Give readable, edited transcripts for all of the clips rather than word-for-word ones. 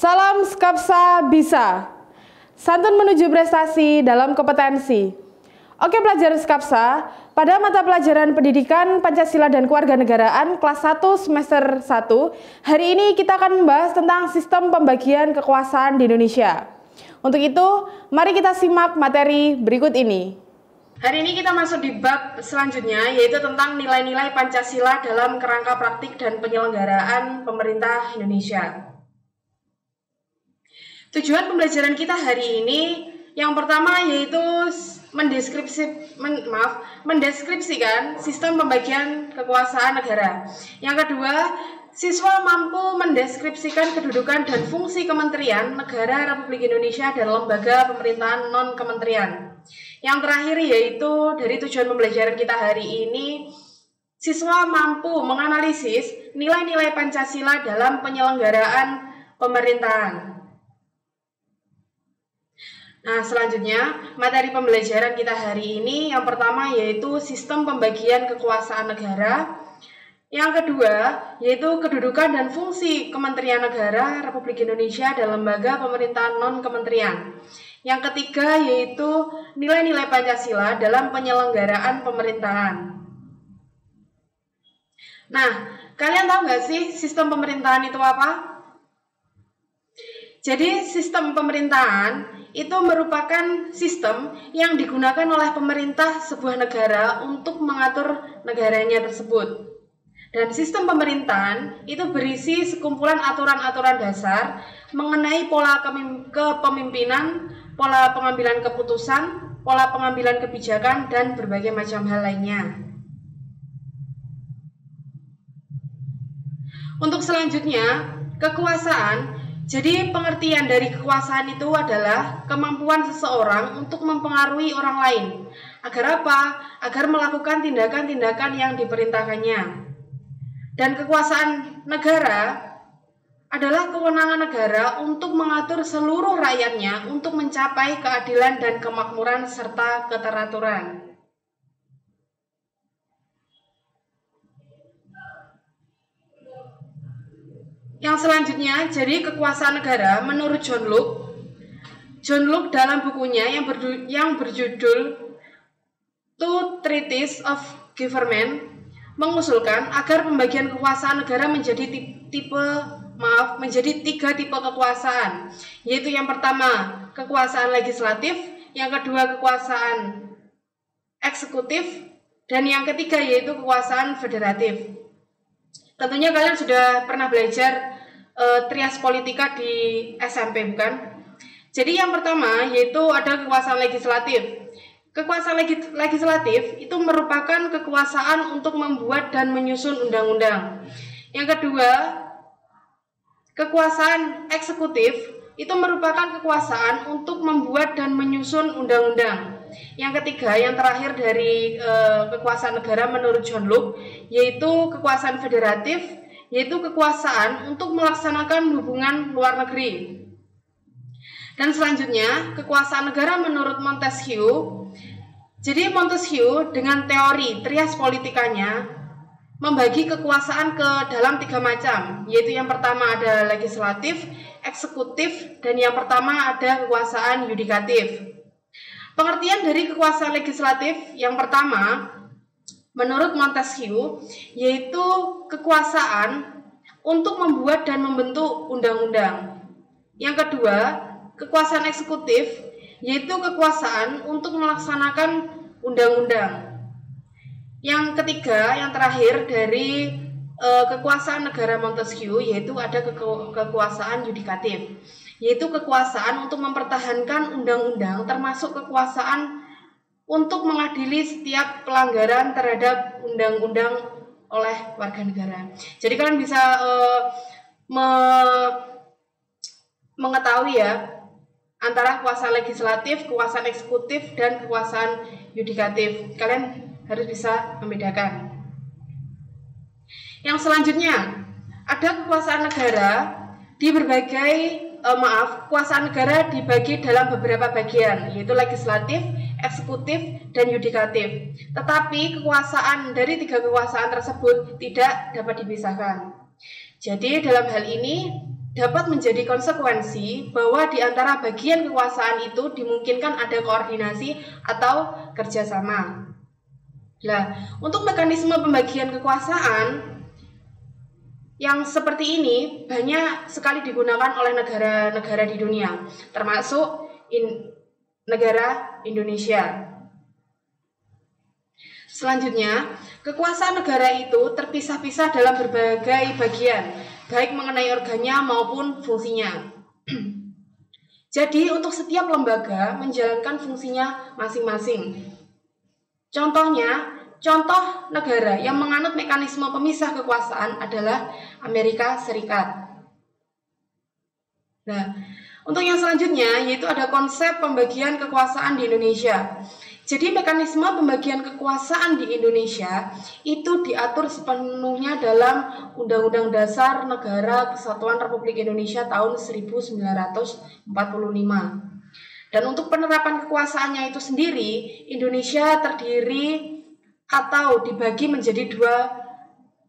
Salam Skapsa Bisa. Santun menuju prestasi dalam kompetensi. Oke pelajar Skapsa, pada mata pelajaran Pendidikan Pancasila dan Kewarganegaraan kelas 1 semester 1, hari ini kita akan membahas tentang sistem pembagian kekuasaan di Indonesia. Untuk itu, mari kita simak materi berikut ini. Hari ini kita masuk di bab selanjutnya, yaitu tentang nilai-nilai Pancasila dalam kerangka praktik dan penyelenggaraan pemerintah Indonesia. Tujuan pembelajaran kita hari ini yang pertama yaitu mendeskripsikan sistem pembagian kekuasaan negara. Yang kedua, siswa mampu mendeskripsikan kedudukan dan fungsi kementerian negara Republik Indonesia dan lembaga pemerintahan non-kementerian. Yang terakhir yaitu dari tujuan pembelajaran kita hari ini, siswa mampu menganalisis nilai-nilai Pancasila dalam penyelenggaraan pemerintahan. Nah, selanjutnya materi pembelajaran kita hari ini yang pertama yaitu sistem pembagian kekuasaan negara. Yang kedua yaitu kedudukan dan fungsi Kementerian Negara Republik Indonesia dan lembaga pemerintahan non-kementerian. Yang ketiga yaitu nilai-nilai Pancasila dalam penyelenggaraan pemerintahan. Nah, kalian tahu nggak sih sistem pemerintahan itu apa? Jadi sistem pemerintahan itu merupakan sistem yang digunakan oleh pemerintah sebuah negara untuk mengatur negaranya tersebut. Dan sistem pemerintahan itu berisi sekumpulan aturan-aturan dasar mengenai pola kepemimpinan, pola pengambilan keputusan, pola pengambilan kebijakan, dan berbagai macam hal lainnya. Untuk selanjutnya, kekuasaan. Jadi pengertian dari kekuasaan itu adalah kemampuan seseorang untuk mempengaruhi orang lain. Agar apa? Agar melakukan tindakan-tindakan yang diperintahkannya. Dan kekuasaan negara adalah kewenangan negara untuk mengatur seluruh rakyatnya untuk mencapai keadilan dan kemakmuran serta keteraturan. Yang selanjutnya, jadi kekuasaan negara menurut John Locke dalam bukunya yang berjudul Two Treatises of Government mengusulkan agar pembagian kekuasaan negara menjadi tiga tipe kekuasaan, yaitu yang pertama kekuasaan legislatif, yang kedua kekuasaan eksekutif, dan yang ketiga yaitu kekuasaan federatif. Tentunya kalian sudah pernah belajar trias politika di SMP, bukan? Jadi yang pertama yaitu ada kekuasaan legislatif. Kekuasaan legislatif itu merupakan kekuasaan untuk membuat dan menyusun undang-undang. Yang kedua, kekuasaan eksekutif itu merupakan kekuasaan untuk membuat dan menyusun undang-undang. Yang ketiga, yang terakhir dari kekuasaan negara menurut John Locke, yaitu kekuasaan federatif, yaitu kekuasaan untuk melaksanakan hubungan luar negeri. Dan selanjutnya, kekuasaan negara menurut Montesquieu. Jadi Montesquieu dengan teori trias politikanya membagi kekuasaan ke dalam tiga macam, yaitu yang pertama ada legislatif, eksekutif, dan yang pertama ada kekuasaan yudikatif. Pengertian dari kekuasaan legislatif yang pertama, menurut Montesquieu, yaitu kekuasaan untuk membuat dan membentuk undang-undang. Yang kedua, kekuasaan eksekutif, yaitu kekuasaan untuk melaksanakan undang-undang. Yang ketiga, yang terakhir dari kekuasaan negara Montesquieu, yaitu ada kekuasaan yudikatif, yaitu kekuasaan untuk mempertahankan undang-undang, termasuk kekuasaan untuk mengadili setiap pelanggaran terhadap undang-undang oleh warga negara. Jadi kalian bisa mengetahui ya antara kekuasaan legislatif, kekuasaan eksekutif, dan kekuasaan yudikatif. Kalian harus bisa membedakan. Yang selanjutnya, ada kekuasaan negara di kekuasaan negara dibagi dalam beberapa bagian, yaitu legislatif, eksekutif, dan yudikatif. Tetapi kekuasaan dari tiga kekuasaan tersebut tidak dapat dipisahkan. Jadi dalam hal ini dapat menjadi konsekuensi bahwa di antara bagian kekuasaan itu dimungkinkan ada koordinasi atau kerjasama. Nah, untuk mekanisme pembagian kekuasaan yang seperti ini banyak sekali digunakan oleh negara-negara di dunia, termasuk negara Indonesia. Selanjutnya, kekuasaan negara itu terpisah-pisah dalam berbagai bagian, baik mengenai organnya maupun fungsinya. Jadi, untuk setiap lembaga menjalankan fungsinya masing-masing. Contoh negara yang menganut mekanisme pemisah kekuasaan adalah Amerika Serikat. Nah, untuk yang selanjutnya yaitu ada konsep pembagian kekuasaan di Indonesia. Jadi mekanisme pembagian kekuasaan di Indonesia itu diatur sepenuhnya dalam Undang-Undang Dasar Negara Kesatuan Republik Indonesia tahun 1945. Dan untuk penerapan kekuasaannya itu sendiri, Indonesia terdiri atau dibagi menjadi dua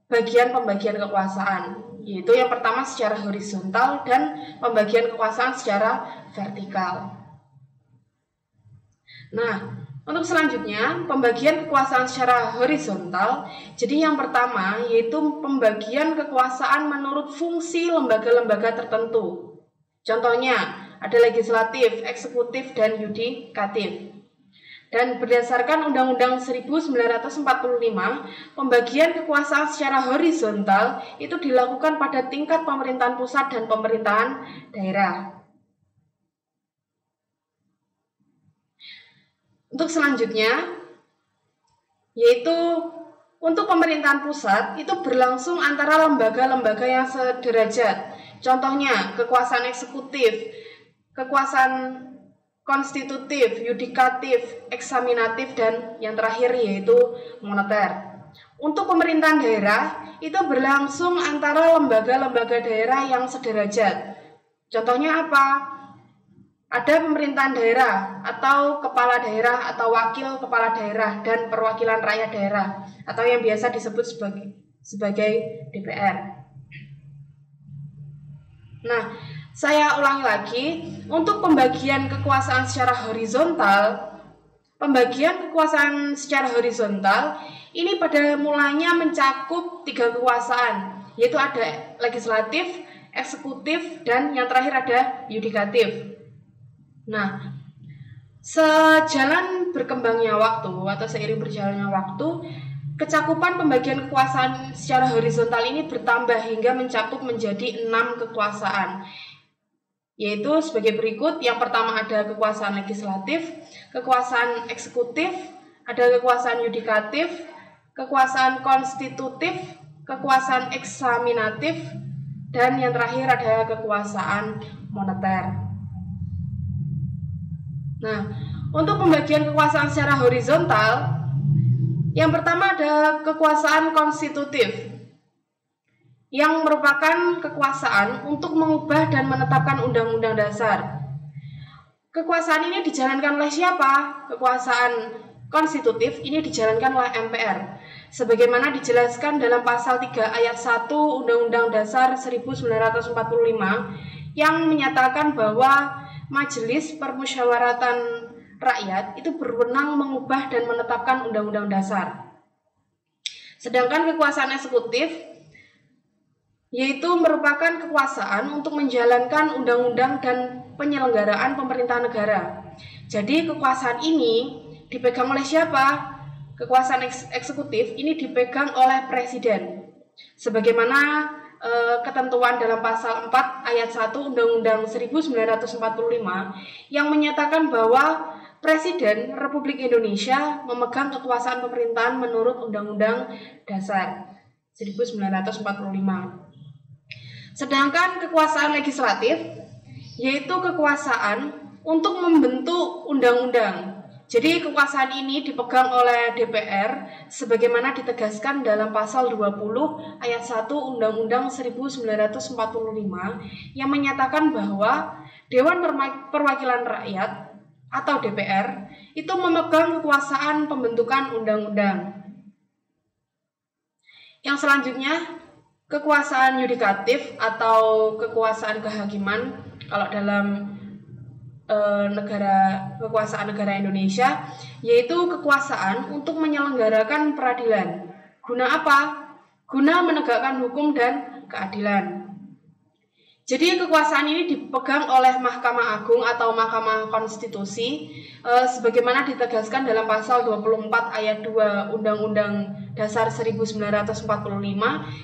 bagian pembagian kekuasaan, yaitu yang pertama secara horizontal dan pembagian kekuasaan secara vertikal. Nah, untuk selanjutnya, pembagian kekuasaan secara horizontal. Jadi yang pertama yaitu pembagian kekuasaan menurut fungsi lembaga-lembaga tertentu. Contohnya, ada legislatif, eksekutif, dan yudikatif. Dan berdasarkan Undang-Undang 1945, pembagian kekuasaan secara horizontal itu dilakukan pada tingkat pemerintahan pusat dan pemerintahan daerah. Untuk selanjutnya, yaitu untuk pemerintahan pusat itu berlangsung antara lembaga-lembaga yang sederajat. Contohnya, kekuasaan eksekutif, kekuasaan konstitutif, yudikatif, eksaminatif, dan yang terakhir yaitu moneter. Untuk pemerintahan daerah itu berlangsung antara lembaga-lembaga daerah yang sederajat. Contohnya apa? Ada pemerintahan daerah atau kepala daerah atau wakil kepala daerah dan perwakilan rakyat daerah atau yang biasa disebut sebagai DPR. Nah, saya ulangi lagi, untuk pembagian kekuasaan secara horizontal, ini pada mulanya mencakup 3 kekuasaan, yaitu ada legislatif, eksekutif, dan yang terakhir ada yudikatif. Nah, sejalan berkembangnya waktu atau seiring berjalannya waktu, kecakupan pembagian kekuasaan secara horizontal ini bertambah hingga mencakup menjadi 6 kekuasaan, yaitu sebagai berikut. Yang pertama ada kekuasaan legislatif, kekuasaan eksekutif, ada kekuasaan yudikatif, kekuasaan konstitutif, kekuasaan eksaminatif, dan yang terakhir ada kekuasaan moneter. Nah, untuk pembagian kekuasaan secara horizontal, yang pertama ada kekuasaan konstitutif, yang merupakan kekuasaan untuk mengubah dan menetapkan undang-undang dasar. Kekuasaan ini dijalankan oleh siapa? Kekuasaan konstitutif ini dijalankan oleh MPR, sebagaimana dijelaskan dalam pasal 3 ayat 1 Undang-Undang Dasar 1945 yang menyatakan bahwa Majelis Permusyawaratan Rakyat itu berwenang mengubah dan menetapkan undang-undang dasar. Sedangkan kekuasaan eksekutif yaitu merupakan kekuasaan untuk menjalankan undang-undang dan penyelenggaraan pemerintahan negara. Jadi kekuasaan ini dipegang oleh siapa? Kekuasaan eksekutif ini dipegang oleh presiden. Sebagaimana ketentuan dalam pasal 4 ayat 1 Undang-Undang 1945 yang menyatakan bahwa Presiden Republik Indonesia memegang kekuasaan pemerintahan menurut Undang-Undang Dasar 1945. Sedangkan kekuasaan legislatif yaitu kekuasaan untuk membentuk undang-undang. Jadi kekuasaan ini dipegang oleh DPR sebagaimana ditegaskan dalam pasal 20 ayat 1 Undang-Undang 1945 yang menyatakan bahwa Dewan Perwakilan Rakyat atau DPR itu memegang kekuasaan pembentukan undang-undang. Yang selanjutnya kekuasaan yudikatif atau kekuasaan kehakiman kalau dalam kekuasaan negara Indonesia, yaitu kekuasaan untuk menyelenggarakan peradilan. Guna apa? Guna menegakkan hukum dan keadilan. Jadi kekuasaan ini dipegang oleh Mahkamah Agung atau Mahkamah Konstitusi sebagaimana ditegaskan dalam pasal 24 ayat 2 Undang-Undang Dasar 1945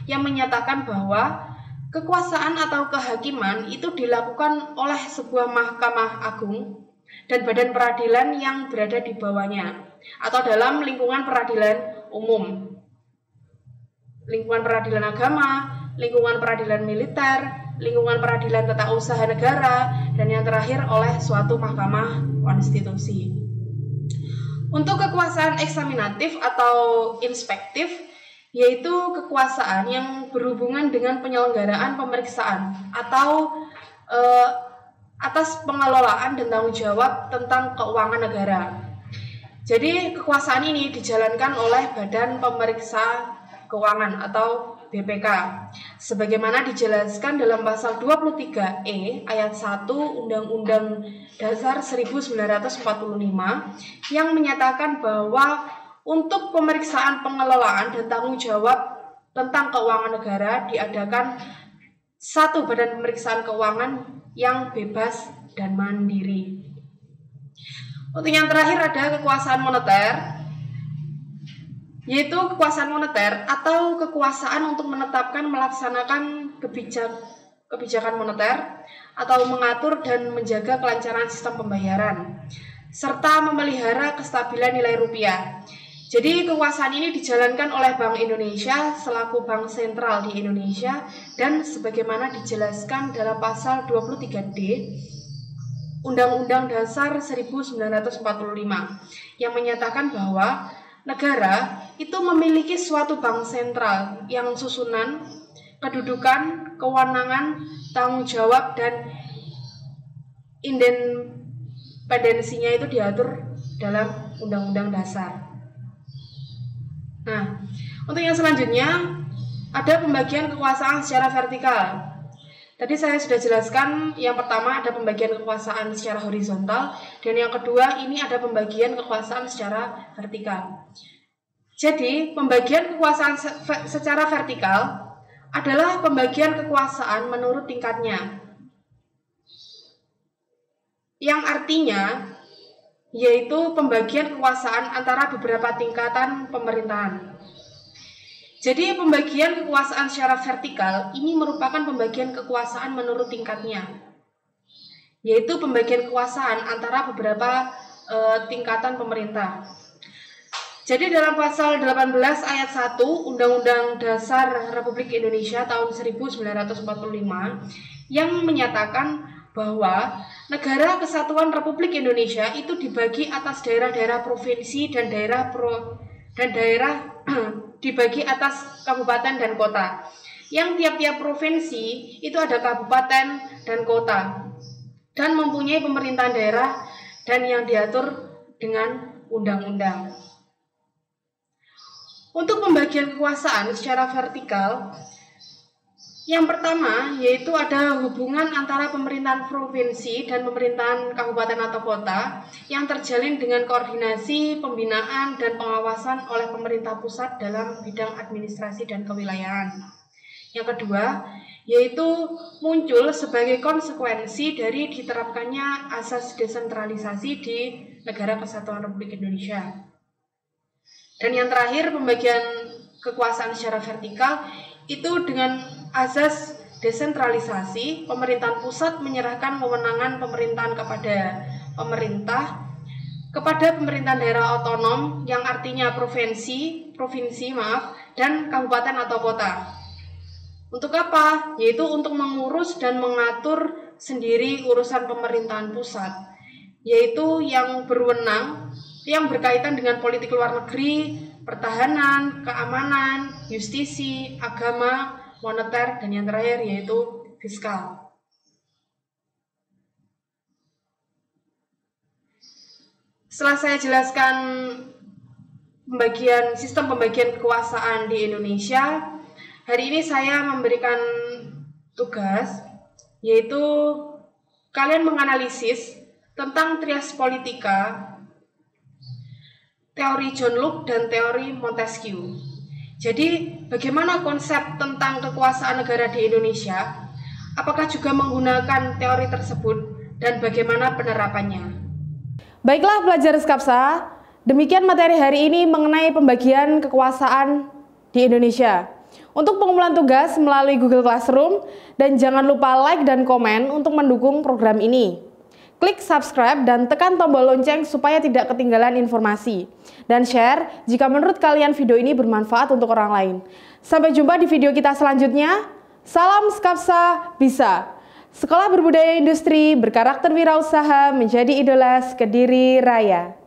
yang menyatakan bahwa kekuasaan atau kehakiman itu dilakukan oleh sebuah Mahkamah Agung dan badan peradilan yang berada di bawahnya atau dalam lingkungan peradilan umum, lingkungan peradilan agama, lingkungan peradilan militer, lingkungan peradilan tata usaha negara, dan yang terakhir oleh suatu Mahkamah Konstitusi. Untuk kekuasaan eksaminatif atau inspektif, yaitu kekuasaan yang berhubungan dengan penyelenggaraan pemeriksaan atau atas pengelolaan dan tanggung jawab tentang keuangan negara. Jadi kekuasaan ini dijalankan oleh Badan Pemeriksa Keuangan atau BPK sebagaimana dijelaskan dalam pasal 23E ayat 1 Undang-Undang Dasar 1945 yang menyatakan bahwa untuk pemeriksaan pengelolaan dan tanggung jawab tentang keuangan negara diadakan satu badan pemeriksaan keuangan yang bebas dan mandiri. Untuk yang terakhir ada kekuasaan moneter, yaitu kekuasaan moneter atau kekuasaan untuk menetapkan melaksanakan kebijakan moneter atau mengatur dan menjaga kelancaran sistem pembayaran serta memelihara kestabilan nilai rupiah. Jadi kekuasaan ini dijalankan oleh Bank Indonesia selaku bank sentral di Indonesia dan sebagaimana dijelaskan dalam pasal 23D Undang-Undang Dasar 1945 yang menyatakan bahwa negara itu memiliki suatu bank sentral yang susunan, kedudukan, kewenangan, tanggung jawab, dan independensinya itu diatur dalam Undang-Undang Dasar. Nah, untuk yang selanjutnya ada pembagian kekuasaan secara vertikal. Tadi saya sudah jelaskan yang pertama ada pembagian kekuasaan secara horizontal dan yang kedua ini ada pembagian kekuasaan secara vertikal. Jadi, pembagian kekuasaan secara vertikal adalah pembagian kekuasaan menurut tingkatnya. Yang artinya yaitu pembagian kekuasaan antara beberapa tingkatan pemerintahan. Jadi pembagian kekuasaan secara vertikal ini merupakan pembagian kekuasaan menurut tingkatnya, yaitu pembagian kekuasaan antara beberapa tingkatan pemerintah. Jadi dalam pasal 18 ayat 1 Undang-Undang Dasar Republik Indonesia tahun 1945 yang menyatakan bahwa Negara Kesatuan Republik Indonesia itu dibagi atas daerah-daerah provinsi dan daerah dibagi atas kabupaten dan kota. Yang tiap-tiap provinsi itu ada kabupaten dan kota dan mempunyai pemerintahan daerah dan yang diatur dengan undang-undang. Untuk pembagian kekuasaan secara vertikal, yang pertama yaitu ada hubungan antara pemerintahan provinsi dan pemerintahan kabupaten atau kota yang terjalin dengan koordinasi, pembinaan, dan pengawasan oleh pemerintah pusat dalam bidang administrasi dan kewilayahan. Yang kedua yaitu muncul sebagai konsekuensi dari diterapkannya asas desentralisasi di Negara Kesatuan Republik Indonesia. Dan yang terakhir pembagian kekuasaan secara vertikal itu dengan asas desentralisasi, pemerintahan pusat menyerahkan wewenangan pemerintahan kepada pemerintahan daerah otonom yang artinya provinsi dan kabupaten atau kota. Untuk apa? Yaitu untuk mengurus dan mengatur sendiri urusan pemerintahan pusat, yaitu yang berwenang yang berkaitan dengan politik luar negeri, pertahanan, keamanan, justisi, agama, moneter, dan yang terakhir yaitu fiskal. Setelah saya jelaskan sistem pembagian kekuasaan di Indonesia, Hari ini saya memberikan tugas, yaitu kalian menganalisis tentang trias politika, teori John Locke, dan teori Montesquieu. Jadi, bagaimana konsep tentang kekuasaan negara di Indonesia? Apakah juga menggunakan teori tersebut, dan bagaimana penerapannya? Baiklah pelajar Skapsa, demikian materi hari ini mengenai pembagian kekuasaan di Indonesia. Untuk pengumpulan tugas melalui Google Classroom, dan jangan lupa like dan komen untuk mendukung program ini. Klik subscribe dan tekan tombol lonceng supaya tidak ketinggalan informasi. Dan share jika menurut kalian video ini bermanfaat untuk orang lain. Sampai jumpa di video kita selanjutnya. Salam Skapsa bisa. Sekolah Berbudaya Industri berkarakter wirausaha menjadi idola Kediri Raya.